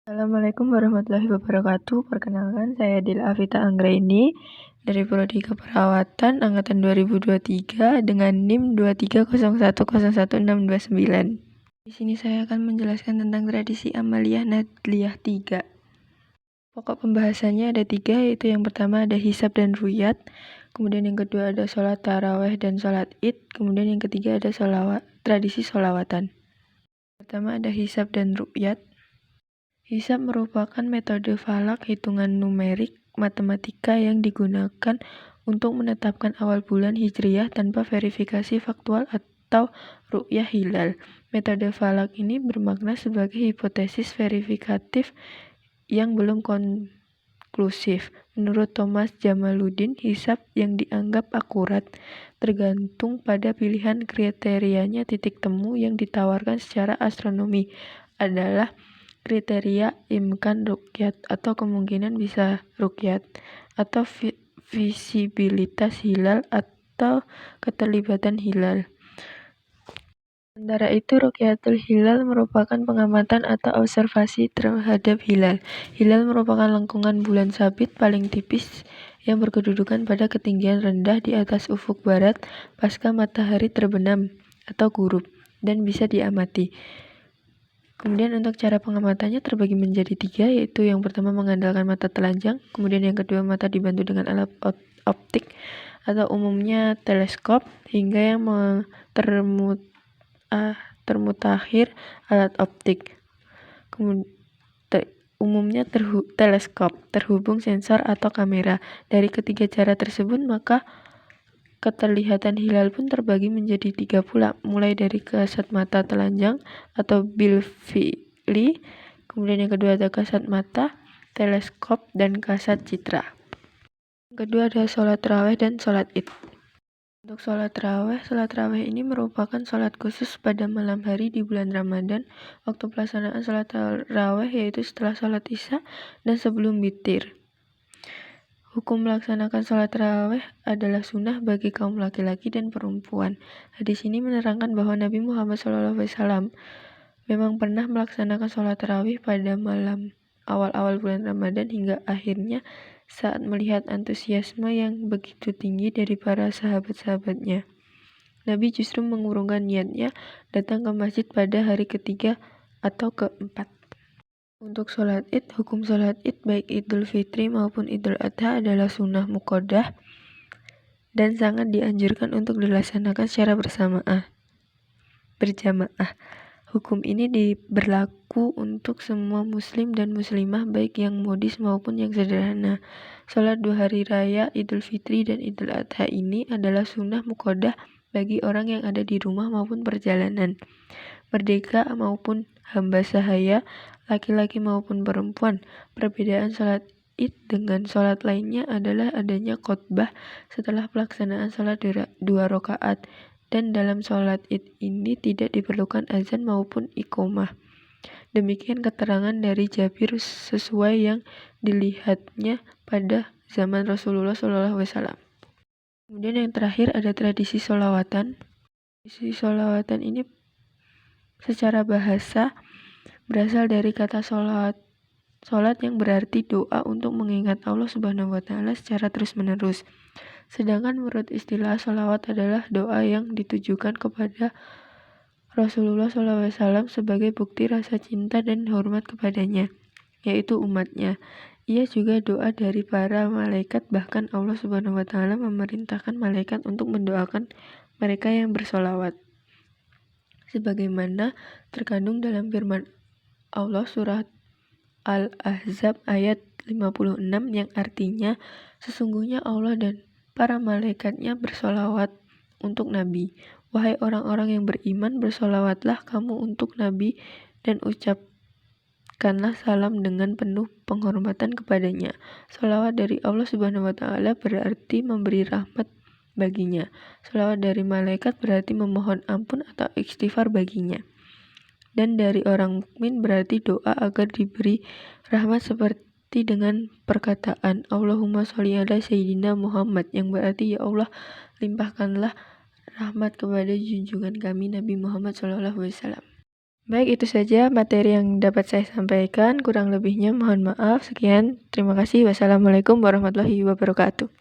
Assalamualaikum warahmatullahi wabarakatuh. Perkenalkan, saya Dila Afita Anggraini dari Prodi Keperawatan angkatan 2023 dengan NIM 2301010629. Di sini saya akan menjelaskan tentang tradisi Amaliyah Nadliyah 3. Pokok pembahasannya ada 3, yaitu yang pertama ada hisab dan ruyat, kemudian yang kedua ada sholat taraweh dan sholat id, kemudian yang ketiga ada tradisi sholawatan. Pertama ada hisab dan ruyat. Hisab merupakan metode falak hitungan numerik matematika yang digunakan untuk menetapkan awal bulan Hijriyah tanpa verifikasi faktual atau ru'yah hilal. Metode falak ini bermakna sebagai hipotesis verifikatif yang belum konklusif. Menurut Thomas Jamaluddin, hisab yang dianggap akurat tergantung pada pilihan kriterianya. Titik temu yang ditawarkan secara astronomi adalah kriteria imkan rukyat atau kemungkinan bisa rukyat, atau visibilitas hilal atau keterlibatan hilal. Sementara itu, rukyatul hilal merupakan pengamatan atau observasi terhadap hilal. Hilal merupakan lengkungan bulan sabit paling tipis yang berkedudukan pada ketinggian rendah di atas ufuk barat pasca matahari terbenam atau gurub dan bisa diamati. Kemudian untuk cara pengamatannya terbagi menjadi 3, yaitu yang pertama mengandalkan mata telanjang, kemudian yang kedua mata dibantu dengan alat optik atau umumnya teleskop, hingga yang termutakhir alat optik. Umumnya teleskop, terhubung sensor atau kamera. Dari ketiga cara tersebut, maka keterlihatan hilal pun terbagi menjadi 3 pula, mulai dari kasat mata telanjang atau bilfili, kemudian yang kedua ada kasat mata, teleskop, dan kasat citra. Yang kedua ada sholat tarawih dan sholat id. Untuk sholat tarawih ini merupakan sholat khusus pada malam hari di bulan Ramadan. Waktu pelaksanaan sholat tarawih yaitu setelah sholat isya dan sebelum witir. Hukum melaksanakan sholat tarawih adalah sunnah bagi kaum laki-laki dan perempuan. Hadis ini menerangkan bahwa Nabi Muhammad SAW memang pernah melaksanakan sholat tarawih pada malam awal-awal bulan Ramadan hingga akhirnya saat melihat antusiasme yang begitu tinggi dari para sahabat-sahabatnya. Nabi justru mengurungkan niatnya datang ke masjid pada hari ketiga atau keempat. Untuk sholat id, hukum sholat id baik Idul Fitri maupun Idul Adha adalah sunnah muqaddah dan sangat dianjurkan untuk dilaksanakan secara berjamaah. Hukum ini berlaku untuk semua muslim dan muslimah baik yang modis maupun yang sederhana. Sholat 2 hari raya Idul Fitri dan Idul Adha ini adalah sunnah muqaddah bagi orang yang ada di rumah maupun perjalanan, merdeka maupun hamba sahaya, laki-laki maupun perempuan. Perbedaan sholat id dengan sholat lainnya adalah adanya khotbah setelah pelaksanaan sholat 2 rakaat, dan dalam sholat id ini tidak diperlukan azan maupun iqomah. Demikian keterangan dari Jabir sesuai yang dilihatnya pada zaman Rasulullah SAW. Kemudian yang terakhir ada tradisi sholawatan. Tradisi sholawatan ini secara bahasa berasal dari kata sholat yang berarti doa untuk mengingat Allah Subhanahu wa Ta'ala secara terus-menerus. Sedangkan menurut istilah sholawat adalah doa yang ditujukan kepada Rasulullah SAW sebagai bukti rasa cinta dan hormat kepadanya, yaitu umatnya. Ia juga doa dari para malaikat, bahkan Allah Subhanahu wa Ta'ala memerintahkan malaikat untuk mendoakan mereka yang bersholawat. Sebagaimana terkandung dalam firman Allah surat Al-Ahzab ayat 56 yang artinya, sesungguhnya Allah dan para malaikatnya bersolawat untuk Nabi. Wahai orang-orang yang beriman, bersolawatlah kamu untuk Nabi dan ucapkanlah salam dengan penuh penghormatan kepadanya. Solawat dari Allah Subhanahu wa Ta'ala berarti memberi rahmat baginya. Solawat dari malaikat berarti memohon ampun atau istighfar baginya. Dan dari orang mukmin berarti doa agar diberi rahmat seperti dengan perkataan Allahumma sholli ala sayyidina Muhammad, yang berarti ya Allah limpahkanlah rahmat kepada junjungan kami Nabi Muhammad SAW. Baik, itu saja materi yang dapat saya sampaikan. Kurang lebihnya mohon maaf. Sekian, terima kasih. Wassalamualaikum warahmatullahi wabarakatuh.